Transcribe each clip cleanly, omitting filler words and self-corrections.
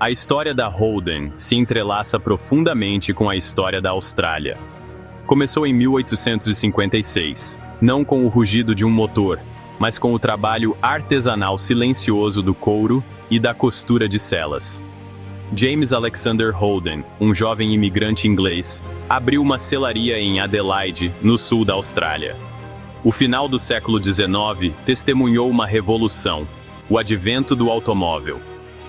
A história da Holden se entrelaça profundamente com a história da Austrália. Começou em 1856, não com o rugido de um motor, mas com o trabalho artesanal silencioso do couro e da costura de celas. James Alexander Holden, um jovem imigrante inglês, abriu uma selaria em Adelaide, no sul da Austrália. O final do século XIX testemunhou uma revolução, o advento do automóvel.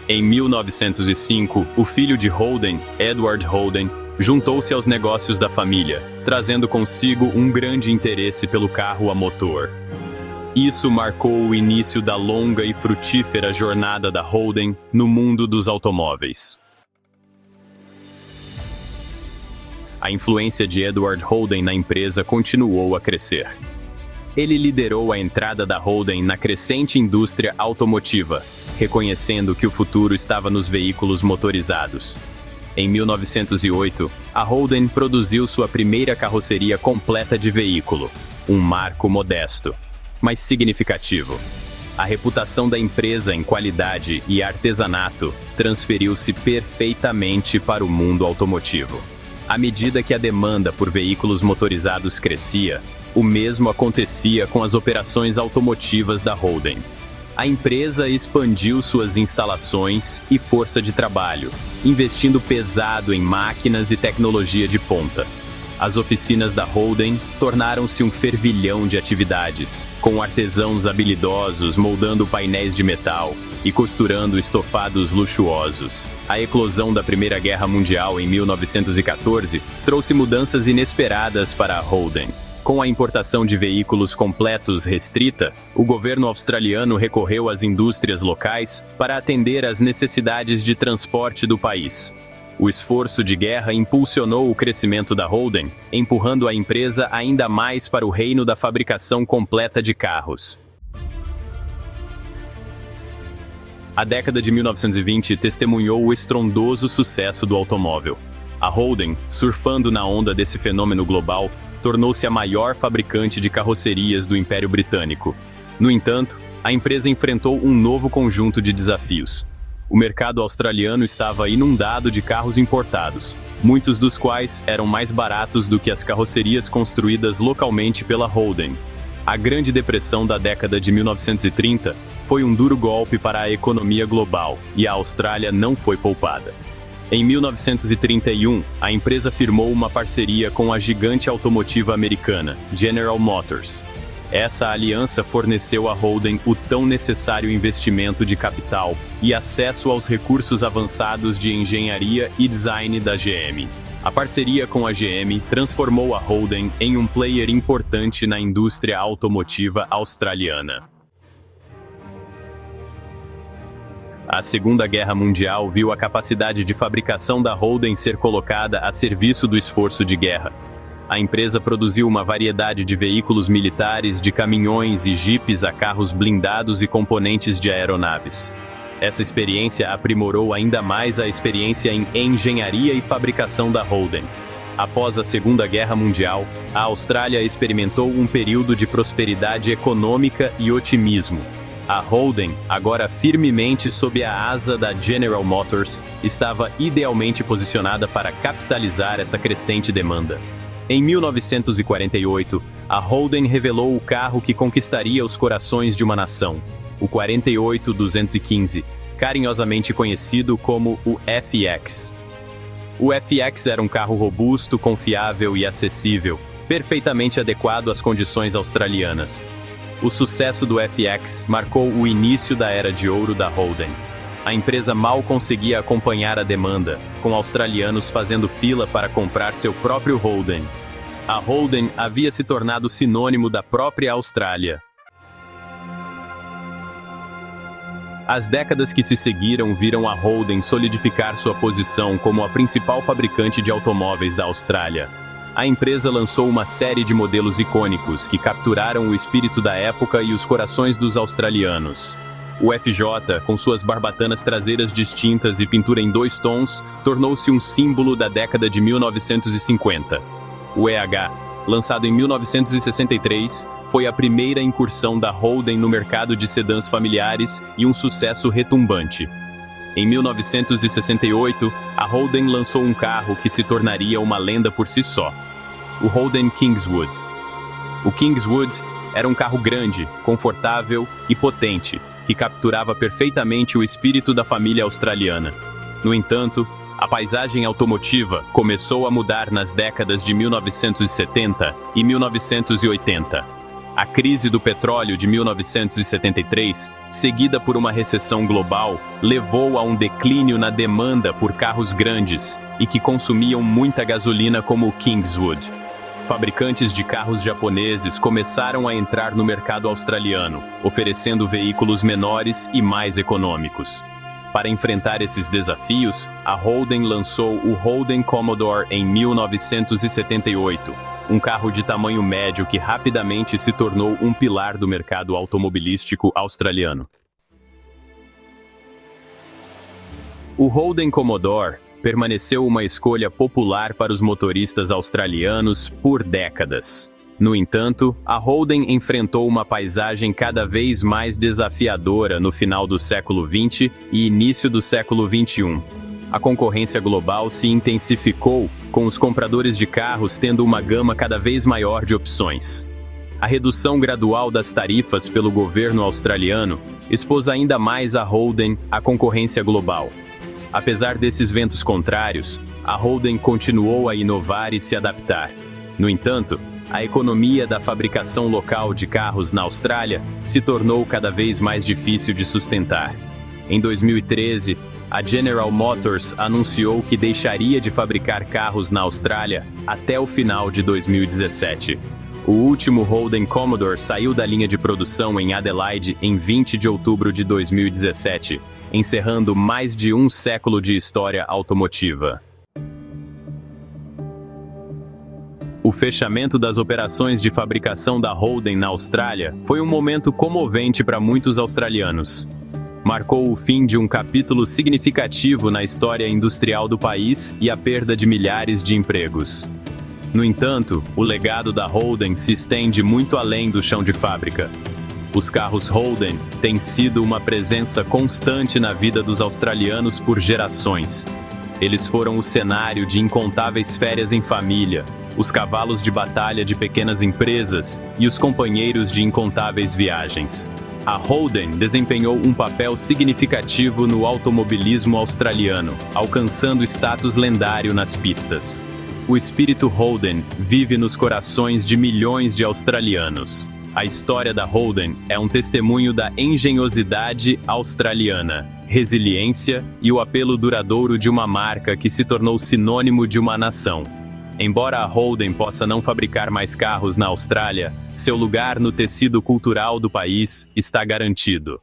Em 1905, o filho de Holden, Edward Holden, juntou-se aos negócios da família, trazendo consigo um grande interesse pelo carro a motor. Isso marcou o início da longa e frutífera jornada da Holden no mundo dos automóveis. A influência de Edward Holden na empresa continuou a crescer. Ele liderou a entrada da Holden na crescente indústria automotiva, reconhecendo que o futuro estava nos veículos motorizados. Em 1908, a Holden produziu sua primeira carroceria completa de veículo, um marco modesto, mas significativo. A reputação da empresa em qualidade e artesanato transferiu-se perfeitamente para o mundo automotivo. À medida que a demanda por veículos motorizados crescia, o mesmo acontecia com as operações automotivas da Holden. A empresa expandiu suas instalações e força de trabalho, investindo pesado em máquinas e tecnologia de ponta. As oficinas da Holden tornaram-se um fervilhão de atividades, com artesãos habilidosos moldando painéis de metal e costurando estofados luxuosos. A eclosão da Primeira Guerra Mundial em 1914 trouxe mudanças inesperadas para a Holden. Com a importação de veículos completos restrita, o governo australiano recorreu às indústrias locais para atender às necessidades de transporte do país. O esforço de guerra impulsionou o crescimento da Holden, empurrando a empresa ainda mais para o reino da fabricação completa de carros. A década de 1920 testemunhou o estrondoso sucesso do automóvel. A Holden, surfando na onda desse fenômeno global, tornou-se a maior fabricante de carrocerias do Império Britânico. No entanto, a empresa enfrentou um novo conjunto de desafios. O mercado australiano estava inundado de carros importados, muitos dos quais eram mais baratos do que as carrocerias construídas localmente pela Holden. A Grande Depressão da década de 1930 foi um duro golpe para a economia global, e a Austrália não foi poupada. Em 1931, a empresa firmou uma parceria com a gigante automotiva americana, General Motors. Essa aliança forneceu à Holden o tão necessário investimento de capital e acesso aos recursos avançados de engenharia e design da GM. A parceria com a GM transformou a Holden em um player importante na indústria automotiva australiana. A Segunda Guerra Mundial viu a capacidade de fabricação da Holden ser colocada a serviço do esforço de guerra. A empresa produziu uma variedade de veículos militares, de caminhões e jipes a carros blindados e componentes de aeronaves. Essa experiência aprimorou ainda mais a experiência em engenharia e fabricação da Holden. Após a Segunda Guerra Mundial, a Austrália experimentou um período de prosperidade econômica e otimismo. A Holden, agora firmemente sob a asa da General Motors, estava idealmente posicionada para capitalizar essa crescente demanda. Em 1948, a Holden revelou o carro que conquistaria os corações de uma nação, o 48-215, carinhosamente conhecido como o FX. O FX era um carro robusto, confiável e acessível, perfeitamente adequado às condições australianas. O sucesso do FX marcou o início da era de ouro da Holden. A empresa mal conseguia acompanhar a demanda, com australianos fazendo fila para comprar seu próprio Holden. A Holden havia se tornado sinônimo da própria Austrália. As décadas que se seguiram viram a Holden solidificar sua posição como a principal fabricante de automóveis da Austrália. A empresa lançou uma série de modelos icônicos que capturaram o espírito da época e os corações dos australianos. O FJ, com suas barbatanas traseiras distintas e pintura em 2 tons, tornou-se um símbolo da década de 1950. O EH, lançado em 1963, foi a primeira incursão da Holden no mercado de sedãs familiares e um sucesso retumbante. Em 1968, a Holden lançou um carro que se tornaria uma lenda por si só: o Holden Kingswood. O Kingswood era um carro grande, confortável e potente, que capturava perfeitamente o espírito da família australiana. No entanto, a paisagem automotiva começou a mudar nas décadas de 1970 e 1980. A crise do petróleo de 1973, seguida por uma recessão global, levou a um declínio na demanda por carros grandes e que consumiam muita gasolina, como o Kingswood. Fabricantes de carros japoneses começaram a entrar no mercado australiano, oferecendo veículos menores e mais econômicos. Para enfrentar esses desafios, a Holden lançou o Holden Commodore em 1978, um carro de tamanho médio que rapidamente se tornou um pilar do mercado automobilístico australiano. O Holden Commodore permaneceu uma escolha popular para os motoristas australianos por décadas. No entanto, a Holden enfrentou uma paisagem cada vez mais desafiadora no final do século XX e início do século XXI. A concorrência global se intensificou, com os compradores de carros tendo uma gama cada vez maior de opções. A redução gradual das tarifas pelo governo australiano expôs ainda mais a Holden à concorrência global. Apesar desses ventos contrários, a Holden continuou a inovar e se adaptar. No entanto, a economia da fabricação local de carros na Austrália se tornou cada vez mais difícil de sustentar. Em 2013, a General Motors anunciou que deixaria de fabricar carros na Austrália até o final de 2017. O último Holden Commodore saiu da linha de produção em Adelaide em 20 de outubro de 2017, encerrando mais de um século de história automotiva. O fechamento das operações de fabricação da Holden na Austrália foi um momento comovente para muitos australianos. Marcou o fim de um capítulo significativo na história industrial do país e a perda de milhares de empregos. No entanto, o legado da Holden se estende muito além do chão de fábrica. Os carros Holden têm sido uma presença constante na vida dos australianos por gerações. Eles foram o cenário de incontáveis férias em família, os cavalos de batalha de pequenas empresas e os companheiros de incontáveis viagens. A Holden desempenhou um papel significativo no automobilismo australiano, alcançando status lendário nas pistas. O espírito Holden vive nos corações de milhões de australianos. A história da Holden é um testemunho da engenhosidade australiana, resiliência e o apelo duradouro de uma marca que se tornou sinônimo de uma nação. Embora a Holden possa não fabricar mais carros na Austrália, seu lugar no tecido cultural do país está garantido.